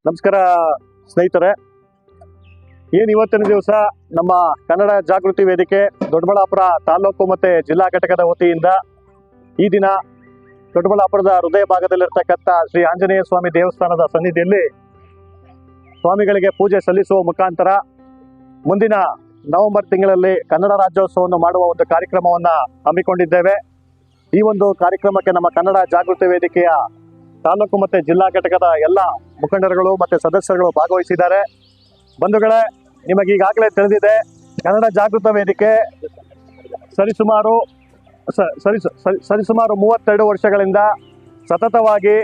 ನಮಸ್ಕಾರ ಸ್ನೇಹಿತರೆ. ಇವತ್ತಿನ ದಿವಸ ನಮ್ಮ ಕನ್ನಡ ಜಾಗೃತಿ ವೇದಿಕೆ ದೊಡ್ಡಬಳ್ಳಾಪುರ ತಾಲೂಕು ಮತ್ತು ಜಿಲ್ಲಾ ಘಟಕದ ವತಿಯಿಂದ ಈ ದಿನ ದೊಡ್ಡಬಳ್ಳಾಪುರದ ಹೃದಯ ಭಾಗದಲ್ಲಿರ್ತಕ್ಕಂಥ ಶ್ರೀ ಆಂಜನೇಯ ಸ್ವಾಮಿ ದೇವಸ್ಥಾನದ ಸನ್ನಿಧಿಯಲ್ಲಿ ಸ್ವಾಮಿಗಳಿಗೆ ಪೂಜೆ ಸಲ್ಲಿಸುವ ಮುಖಾಂತರ ಮುಂದಿನ ನವೆಂಬರ್ ತಿಂಗಳಲ್ಲಿ ಕನ್ನಡ ರಾಜ್ಯೋತ್ಸವವನ್ನು ಮಾಡುವ ಒಂದು ಕಾರ್ಯಕ್ರಮವನ್ನು ಹಮ್ಮಿಕೊಂಡಿದ್ದೇವೆ. ಈ ಒಂದು ಕಾರ್ಯಕ್ರಮಕ್ಕೆ ನಮ್ಮ ಕನ್ನಡ ಜಾಗೃತಿ ವೇದಿಕೆಯ ತಾಲೂಕು ಮತ್ತು ಜಿಲ್ಲಾ ಘಟಕದ ಎಲ್ಲ ಮುಖಂಡರುಗಳು ಮತ್ತು ಸದಸ್ಯರುಗಳು ಭಾಗವಹಿಸಿದ್ದಾರೆ. ಬಂಧುಗಳೇ, ನಿಮಗೆ ಈಗಾಗಲೇ ತಿಳಿದಿದೆ, ಕನ್ನಡ ಜಾಗೃತ ವೇದಿಕೆ ಸರಿಸುಮಾರು 32 ವರ್ಷಗಳಿಂದ ಸತತವಾಗಿ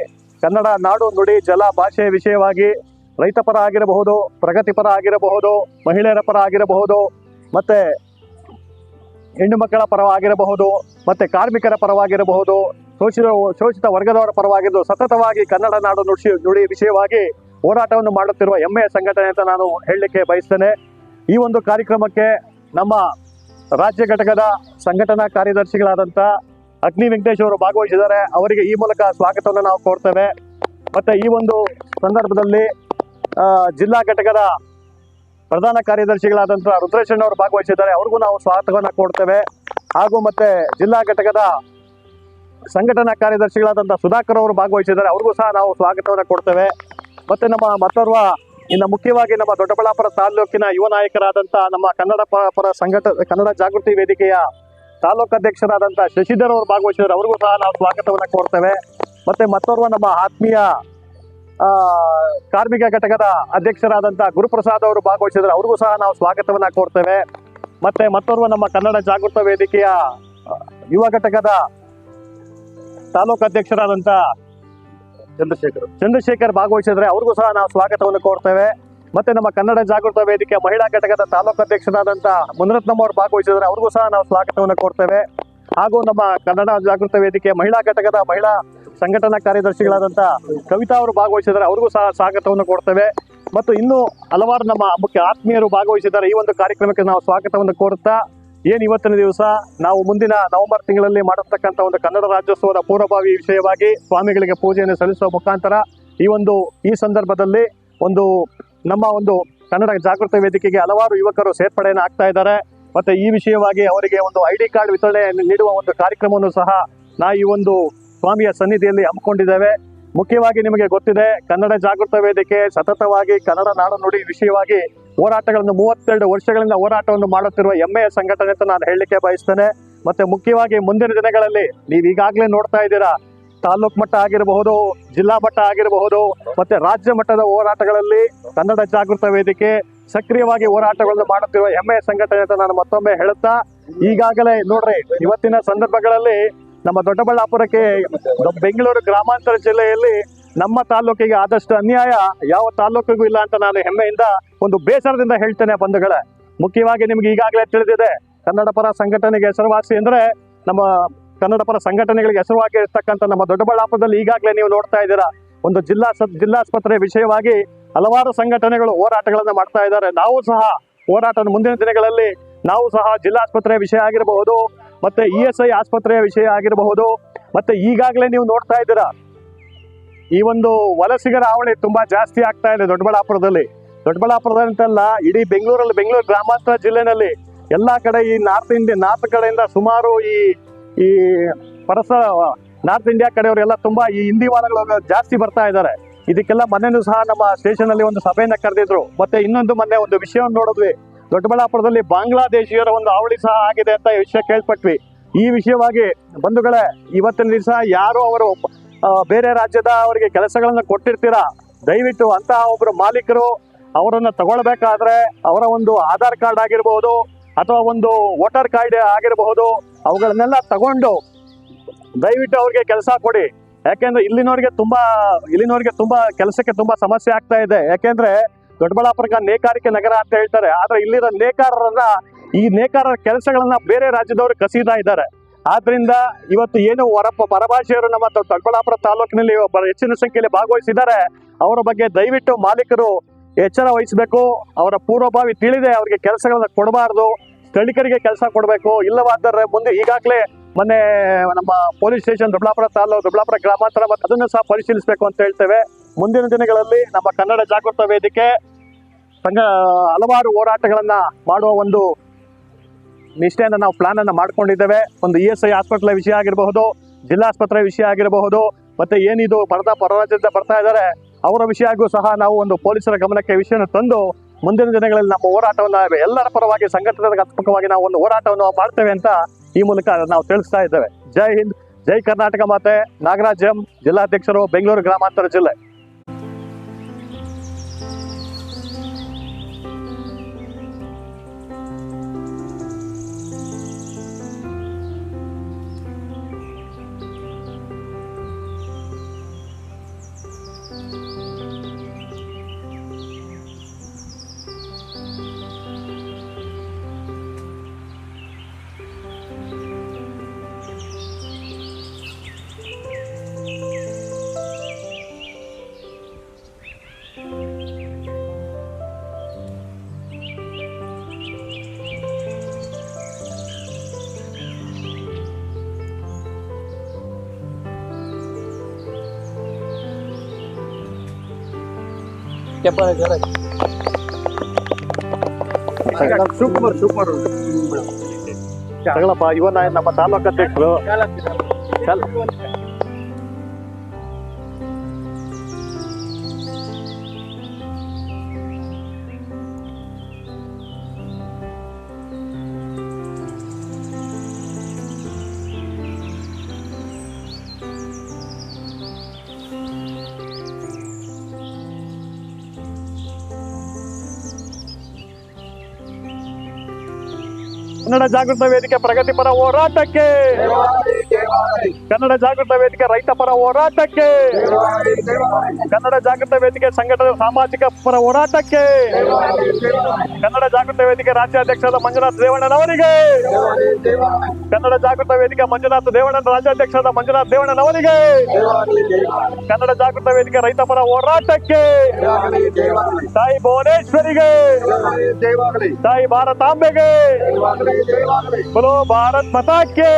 ಕನ್ನಡ ನಾಡು ನುಡಿ ಜಲ ಭಾಷೆ ವಿಷಯವಾಗಿ ರೈತ ಪರ ಆಗಿರಬಹುದು, ಪ್ರಗತಿಪರ ಆಗಿರಬಹುದು, ಮಹಿಳೆಯರ ಪರ ಆಗಿರಬಹುದು, ಮತ್ತು ಹೆಣ್ಣು ಮಕ್ಕಳ ಪರವಾಗಿರಬಹುದು, ಮತ್ತು ಕಾರ್ಮಿಕರ ಪರವಾಗಿರಬಹುದು, ಶೋಷಿತ ವರ್ಗದವರ ಪರವಾಗಿದ್ದು ಸತತವಾಗಿ ಕನ್ನಡ ನಾಡು ನುಡಿ ವಿಷಯವಾಗಿ ಹೋರಾಟವನ್ನು ಮಾಡುತ್ತಿರುವ ಹೆಮ್ಮೆಯ ಸಂಘಟನೆ ಅಂತ ನಾನು ಹೇಳಲಿಕ್ಕೆ ಬಯಸ್ತೇನೆ. ಈ ಒಂದು ಕಾರ್ಯಕ್ರಮಕ್ಕೆ ನಮ್ಮ ರಾಜ್ಯ ಘಟಕದ ಸಂಘಟನಾ ಕಾರ್ಯದರ್ಶಿಗಳಾದಂಥ ಅಗ್ನಿ ವೆಂಕಟೇಶ್ ಅವರು ಭಾಗವಹಿಸಿದ್ದಾರೆ. ಅವರಿಗೆ ಈ ಮೂಲಕ ಸ್ವಾಗತವನ್ನು ನಾವು ಕೋರ್ತೇವೆ. ಮತ್ತು ಈ ಒಂದು ಸಂದರ್ಭದಲ್ಲಿ ಜಿಲ್ಲಾ ಘಟಕದ ಪ್ರಧಾನ ಕಾರ್ಯದರ್ಶಿಗಳಾದಂಥ ರುದ್ರೇಶಣ್ಣ ಅವರು ಭಾಗವಹಿಸಿದ್ದಾರೆ. ಅವ್ರಿಗೂ ನಾವು ಸ್ವಾಗತವನ್ನು ಕೊಡ್ತೇವೆ. ಹಾಗೂ ಮತ್ತು ಜಿಲ್ಲಾ ಘಟಕದ ಸಂಘಟನಾ ಕಾರ್ಯದರ್ಶಿಗಳಾದಂಥ ಸುಧಾಕರ್ ಅವರು ಭಾಗವಹಿಸಿದ್ದಾರೆ. ಅವ್ರಿಗೂ ಸಹ ನಾವು ಸ್ವಾಗತವನ್ನು ಕೊಡ್ತೇವೆ. ಮತ್ತು ನಮ್ಮ ಮತ್ತೋರ್ವ ಇನ್ನು ಮುಖ್ಯವಾಗಿ ನಮ್ಮ ದೊಡ್ಡಬಳ್ಳಾಪುರ ತಾಲೂಕಿನ ಯುವ ನಾಯಕರಾದಂಥ ನಮ್ಮ ಕನ್ನಡ ಜಾಗೃತಿ ವೇದಿಕೆಯ ತಾಲೂಕು ಅಧ್ಯಕ್ಷರಾದಂಥ ಶಶಿಧರ್ ಅವರು ಭಾಗವಹಿಸಿದ್ದಾರೆ. ಅವ್ರಿಗೂ ಸಹ ನಾವು ಸ್ವಾಗತವನ್ನು ಕೊಡ್ತೇವೆ. ಮತ್ತು ಮತ್ತೋರ್ವ ನಮ್ಮ ಆತ್ಮೀಯ ಕಾರ್ಮಿಕ ಘಟಕದ ಅಧ್ಯಕ್ಷರಾದಂಥ ಗುರುಪ್ರಸಾದ್ ಅವರು ಭಾಗವಹಿಸಿದ್ದಾರೆ. ಅವ್ರಿಗೂ ಸಹ ನಾವು ಸ್ವಾಗತವನ್ನು ಕೊಡ್ತೇವೆ. ಮತ್ತು ಮತ್ತೋರ್ವ ನಮ್ಮ ಕನ್ನಡ ಜಾಗೃತ ವೇದಿಕೆಯ ಯುವ ಘಟಕದ ತಾಲೂಕು ಅಧ್ಯಕ್ಷರಾದಂಥ ಚಂದ್ರಶೇಖರ್ ಭಾಗವಹಿಸಿದ್ರೆ ಅವ್ರಿಗೂ ಸಹ ನಾವು ಸ್ವಾಗತವನ್ನು ಕೋರ್ತೇವೆ. ಮತ್ತೆ ನಮ್ಮ ಕನ್ನಡ ಜಾಗೃತ ವೇದಿಕೆ ಮಹಿಳಾ ಘಟಕದ ತಾಲೂಕು ಅಧ್ಯಕ್ಷರಾದಂಥ ಮುನರತ್ನಮ್ಮ ಅವರು ಭಾಗವಹಿಸಿದ್ರೆ ಅವ್ರಿಗೂ ಸಹ ನಾವು ಸ್ವಾಗತವನ್ನು ಕೋರ್ತೇವೆ. ಹಾಗೂ ನಮ್ಮ ಕನ್ನಡ ಜಾಗೃತ ವೇದಿಕೆ ಮಹಿಳಾ ಘಟಕದ ಮಹಿಳಾ ಸಂಘಟನಾ ಕಾರ್ಯದರ್ಶಿಗಳಾದಂಥ ಕವಿತಾ ಅವರು ಭಾಗವಹಿಸಿದರೆ ಅವ್ರಿಗೂ ಸಹ ಸ್ವಾಗತವನ್ನು ಕೊಡ್ತೇವೆ. ಮತ್ತು ಇನ್ನೂ ಹಲವಾರು ನಮ್ಮ ಮುಖ್ಯ ಆತ್ಮೀಯರು ಭಾಗವಹಿಸಿದ್ದಾರೆ. ಈ ಒಂದು ಕಾರ್ಯಕ್ರಮಕ್ಕೆ ನಾವು ಸ್ವಾಗತವನ್ನು ಕೋರುತ್ತಾ ಇವತ್ತಿನ ದಿವಸ ನಾವು ಮುಂದಿನ ನವೆಂಬರ್ ತಿಂಗಳಲ್ಲಿ ಮಾಡತಕ್ಕಂಥ ಒಂದು ಕನ್ನಡ ರಾಜ್ಯೋತ್ಸವದ ಪೂರ್ವಭಾವಿ ವಿಷಯವಾಗಿ ಸ್ವಾಮಿಗಳಿಗೆ ಪೂಜೆಯನ್ನು ಸಲ್ಲಿಸುವ ಮುಖಾಂತರ ಈ ಸಂದರ್ಭದಲ್ಲಿ ನಮ್ಮ ಕನ್ನಡ ಜಾಗೃತ ವೇದಿಕೆಗೆ ಹಲವಾರು ಯುವಕರು ಸೇರ್ಪಡೆಯನ್ನು ಆಗ್ತಾ ಇದ್ದಾರೆ. ಮತ್ತು ಈ ವಿಷಯವಾಗಿ ಅವರಿಗೆ ಒಂದು ID ಕಾರ್ಡ್ ವಿತರಣೆ ನೀಡುವ ಒಂದು ಕಾರ್ಯಕ್ರಮವನ್ನು ಸಹ ನಾವು ಈ ಒಂದು ಸ್ವಾಮಿಯ ಸನ್ನಿಧಿಯಲ್ಲಿ ಹಮ್ಮಿಕೊಂಡಿದ್ದೇವೆ. ಮುಖ್ಯವಾಗಿ ನಿಮಗೆ ಗೊತ್ತಿದೆ, ಕನ್ನಡ ಜಾಗೃತ ವೇದಿಕೆ ಸತತವಾಗಿ ಕನ್ನಡ ನಾಡು ನುಡಿ ವಿಷಯವಾಗಿ ಹೋರಾಟಗಳನ್ನು 32 ವರ್ಷಗಳಿಂದ ಹೋರಾಟವನ್ನು ಮಾಡುತ್ತಿರುವ ಹೆಮ್ಮೆಯ ಸಂಘಟನೆ ಅಂತ ನಾನು ಹೇಳಲಿಕ್ಕೆ ಬಯಸ್ತೇನೆ. ಮತ್ತು ಮುಖ್ಯವಾಗಿ ಮುಂದಿನ ದಿನಗಳಲ್ಲಿ ನೀವು ಈಗಾಗಲೇ ನೋಡ್ತಾ ಇದ್ದೀರಾ, ತಾಲೂಕು ಮಟ್ಟ ಆಗಿರಬಹುದು, ಜಿಲ್ಲಾ ಮಟ್ಟ ಆಗಿರಬಹುದು, ಮತ್ತು ರಾಜ್ಯ ಮಟ್ಟದ ಹೋರಾಟಗಳಲ್ಲಿ ಕನ್ನಡ ಜಾಗೃತ ವೇದಿಕೆ ಸಕ್ರಿಯವಾಗಿ ಹೋರಾಟಗಳನ್ನು ಮಾಡುತ್ತಿರುವ ಹೆಮ್ಮೆಯ ಸಂಘಟನೆ ಅಂತ ನಾನು ಮತ್ತೊಮ್ಮೆ ಹೇಳುತ್ತಾ, ಈಗಾಗಲೇ ನೋಡ್ರಿ ಇವತ್ತಿನ ಸಂದರ್ಭಗಳಲ್ಲಿ ನಮ್ಮ ದೊಡ್ಡಬಳ್ಳಾಪುರಕ್ಕೆ ಬೆಂಗಳೂರು ಗ್ರಾಮಾಂತರ ಜಿಲ್ಲೆಯಲ್ಲಿ ನಮ್ಮ ತಾಲೂಕಿಗೆ ಆದಷ್ಟು ಅನ್ಯಾಯ ಯಾವ ತಾಲೂಕಿಗೂ ಇಲ್ಲ ಅಂತ ನಾನು ಹೆಮ್ಮೆಯಿಂದ ಒಂದು ಬೇಸರದಿಂದ ಹೇಳ್ತೇನೆ. ಬಂಧುಗಳೇ, ಮುಖ್ಯವಾಗಿ ನಿಮ್ಗೆ ಈಗಾಗಲೇ ತಿಳಿದಿದೆ, ಕನ್ನಡ ಪರ ಸಂಘಟನೆಗೆ ಹೆಸರುವಾಸಿ ಅಂದರೆ ನಮ್ಮ ಕನ್ನಡ ಪರ ಸಂಘಟನೆಗಳಿಗೆ ಹೆಸರುವಾಗಿ ಇರ್ತಕ್ಕಂಥ ನಮ್ಮ ದೊಡ್ಡಬಳ್ಳಾಪುರದಲ್ಲಿ ಈಗಾಗಲೇ ನೀವು ನೋಡ್ತಾ ಇದ್ದೀರಾ, ಒಂದು ಜಿಲ್ಲಾಸ್ಪತ್ರೆ ವಿಷಯವಾಗಿ ಹಲವಾರು ಸಂಘಟನೆಗಳು ಹೋರಾಟಗಳನ್ನು ಮಾಡ್ತಾ ಇದ್ದಾರೆ. ನಾವು ಸಹ ಹೋರಾಟವನ್ನು ಮುಂದಿನ ದಿನಗಳಲ್ಲಿ ನಾವು ಸಹ ಜಿಲ್ಲಾಸ್ಪತ್ರೆಯ ವಿಷಯ ಆಗಿರಬಹುದು, ಮತ್ತು ESI ಆಸ್ಪತ್ರೆಯ ವಿಷಯ ಆಗಿರಬಹುದು, ಮತ್ತು ಈಗಾಗಲೇ ನೀವು ನೋಡ್ತಾ ಇದ್ದೀರಾ ಈ ಒಂದು ವಲಸಿಗರ ಹಾವಳಿ ತುಂಬಾ ಜಾಸ್ತಿ ಆಗ್ತಾ ಇದೆ ದೊಡ್ಡಬಳ್ಳಾಪುರದಲ್ಲಿ ಅಂತಲ್ಲ, ಇಡೀ ಬೆಂಗಳೂರು ಗ್ರಾಮಾಂತರ ಜಿಲ್ಲೆನಲ್ಲಿ ಎಲ್ಲ ಕಡೆ ಈ ನಾರ್ತ್ ಕಡೆಯಿಂದ ಸುಮಾರು ಈ ನಾರ್ತ್ ಇಂಡಿಯಾ ಕಡೆಯವರೆಲ್ಲ ತುಂಬಾ ಈ ಹಿಂದಿ ವಾರಗಳು ಜಾಸ್ತಿ ಬರ್ತಾ ಇದ್ದಾರೆ. ಇದಕ್ಕೆಲ್ಲ ಮೊನ್ನೆನೂ ಸಹ ನಮ್ಮ ಸ್ಟೇಷನ್ ಅಲ್ಲಿ ಒಂದು ಸಭೆಯನ್ನ ಕರೆದಿದ್ರು. ಮತ್ತೆ ಇನ್ನೊಂದು ಮೊನ್ನೆ ಒಂದು ವಿಷಯವನ್ನು ನೋಡಿದ್ವಿ, ದೊಡ್ಡಬಳ್ಳಾಪುರದಲ್ಲಿ ಬಾಂಗ್ಲಾದೇಶಿಯರ ಒಂದು ಹಾವಳಿ ಸಹ ಆಗಿದೆ ಅಂತ ವಿಷಯ ಕೇಳ್ಪಟ್ವಿ. ಈ ವಿಷಯವಾಗಿ ಬಂಧುಗಳೇ, ಇವತ್ತಿನ ದಿವಸ ಯಾರು ಅವರು ಬೇರೆ ರಾಜ್ಯದ ಅವರಿಗೆ ಕೆಲಸಗಳನ್ನ ಕೊಟ್ಟಿರ್ತೀರಾ, ದಯವಿಟ್ಟು ಅಂತಹ ಒಬ್ಬರು ಮಾಲೀಕರು ಅವರನ್ನು ತಗೊಳ್ಬೇಕಾದ್ರೆ ಅವರ ಒಂದು ಆಧಾರ್ ಕಾರ್ಡ್ ಆಗಿರಬಹುದು ಅಥವಾ ಒಂದು ವೋಟರ್ ಕಾರ್ಡ್ ಆಗಿರಬಹುದು, ಅವುಗಳನ್ನೆಲ್ಲ ತಗೊಂಡು ದಯವಿಟ್ಟು ಅವ್ರಿಗೆ ಕೆಲಸ ಕೊಡಿ. ಯಾಕೆಂದ್ರೆ ಇಲ್ಲಿನವ್ರಿಗೆ ತುಂಬಾ ಕೆಲಸಕ್ಕೆ ತುಂಬಾ ಸಮಸ್ಯೆ ಆಗ್ತಾ ಇದೆ. ಯಾಕೆಂದ್ರೆ ದೊಡ್ಡಬಳ್ಳಾಪುರಕ್ಕೆ ನೇಕಾರಿಕೆ ನಗರ ಅಂತ ಹೇಳ್ತಾರೆ, ಆದ್ರೆ ಇಲ್ಲಿರೋ ನೇಕಾರರ ಕೆಲಸಗಳನ್ನ ಬೇರೆ ರಾಜ್ಯದವರು ಕಸೀತಾ ಇದ್ದಾರೆ. ಆದ್ರಿಂದ ಇವತ್ತು ಏನು ಪರಭಾಷೆಯರು ನಮ್ಮ ದೊಡ್ಡಬಳ್ಳಾಪುರ ತಾಲೂಕಿನಲ್ಲಿ ಹೆಚ್ಚಿನ ಸಂಖ್ಯೆಯಲ್ಲಿ ಭಾಗವಹಿಸಿದ್ದಾರೆ, ಅವರ ಬಗ್ಗೆ ದಯವಿಟ್ಟು ಮಾಲೀಕರು ಎಚ್ಚರ ವಹಿಸಬೇಕು. ಅವರ ಪೂರ್ವಭಾವಿ ತಿಳಿದೆ ಅವರಿಗೆ ಕೆಲಸಗಳನ್ನ ಕೊಡಬಾರ್ದು, ಸ್ಥಳೀಕರಿಗೆ ಕೆಲಸ ಕೊಡಬೇಕು. ಇಲ್ಲವಾದರೆ ಮುಂದೆ ಈಗಾಗಲೇ ಮೊನ್ನೆ ನಮ್ಮ ಪೊಲೀಸ್ ಸ್ಟೇಷನ್ ದೊಡ್ಡಬಳ್ಳಾಪುರ ತಾಲೂಕು ದೊಡ್ಡಬಳ್ಳಾಪುರ ಗ್ರಾಮಾಂತರ ಮತ್ತು ಅದನ್ನು ಸಹ ಪರಿಶೀಲಿಸಬೇಕು ಅಂತ ಹೇಳ್ತೇವೆ. ಮುಂದಿನ ದಿನಗಳಲ್ಲಿ ನಮ್ಮ ಕನ್ನಡ ಜಾಗೃತ ವೇದಿಕೆ ಹಲವಾರು ಹೋರಾಟಗಳನ್ನ ಮಾಡುವ ಒಂದು ನಿಷ್ಠೆಯನ್ನು ನಾವು ಪ್ಲಾನ್ ಅನ್ನ ಮಾಡ್ಕೊಂಡಿದ್ದೇವೆ. ಒಂದು ESI ಹಾಸ್ಪಿಟಲ್ ವಿಷಯ ಆಗಿರಬಹುದು, ಜಿಲ್ಲಾಸ್ಪತ್ರೆ ವಿಷಯ ಆಗಿರಬಹುದು, ಮತ್ತೆ ಏನಿದು ಹೊರರಾಜ್ಯದಿಂದ ಬರ್ತಾ ಇದ್ದಾರೆ ಅವರ ವಿಷಯಕ್ಕೂ ಸಹ ನಾವು ಒಂದು ಪೊಲೀಸರ ಗಮನಕ್ಕೆ ವಿಷಯನ ತಂದು ಮುಂದಿನ ದಿನಗಳಲ್ಲಿ ನಮ್ಮ ಹೋರಾಟವನ್ನು ಎಲ್ಲರ ಪರವಾಗಿ ಸಂಘಟನಾತ್ಮಕವಾಗಿ ನಾವು ಒಂದು ಹೋರಾಟವನ್ನು ಮಾಡ್ತೇವೆ ಅಂತ ಈ ಮೂಲಕ ನಾವು ತಿಳಿಸ್ತಾ ಇದ್ದೇವೆ. ಜೈ ಹಿಂದ್, ಜೈ ಕರ್ನಾಟಕ ಮಾತೆ. ನಾಗರಾಜ್ ಎಂ, ಜಿಲ್ಲಾಧ್ಯಕ್ಷರು, ಬೆಂಗಳೂರು ಗ್ರಾಮಾಂತರ ಜಿಲ್ಲೆ. ತಗೊಳಪ್ಪ, ಇವನ್ನ ನಮ್ಮ ತಾಲೂಕು ಅಧ್ಯಕ್ಷರು. ಕನ್ನಡ ಜಾಗೃತ ವೇದಿಕೆ ಪ್ರಗತಿಪರ ಹೋರಾಟಕ್ಕೆ, ಕನ್ನಡ ಜಾಗೃತ ವೇದಿಕೆ ರೈತ ಪರ ಹೋರಾಟಕ್ಕೆ, ಕನ್ನಡ ಜಾಗೃತ ವೇದಿಕೆ ಸಂಘಟನೆ ಸಾಮಾಜಿಕ ಪರ ಹೋರಾಟಕ್ಕೆ, ಕನ್ನಡ ಜಾಗೃತ ವೇದಿಕೆ ರಾಜ್ಯಾಧ್ಯಕ್ಷರಾದ ಮಂಜುನಾಥ್ ದೇವಣ್ಣನವರಿಗೆ, ಕನ್ನಡ ಜಾಗೃತ ವೇದಿಕೆ ಮಂಜುನಾಥ್ ದೇವಣ್ಣ ರಾಜ್ಯಾಧ್ಯಕ್ಷರಾದ ಮಂಜುನಾಥ್ ದೇವಣ್ಣನವರಿಗೆ, ಕನ್ನಡ ಜಾಗೃತ ವೇದಿಕೆ ರೈತ ಪರ ಹೋರಾಟಕ್ಕೆ, ತಾಯಿ ಭುವನೇಶ್ವರಿಗೆ, ತಾಯಿ ಭಾರತಾಂಬೆಗೆ, बोलो भारत माता के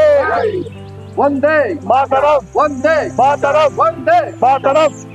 वंदे मातरम, वंदे मातरम, वंदे मातरम.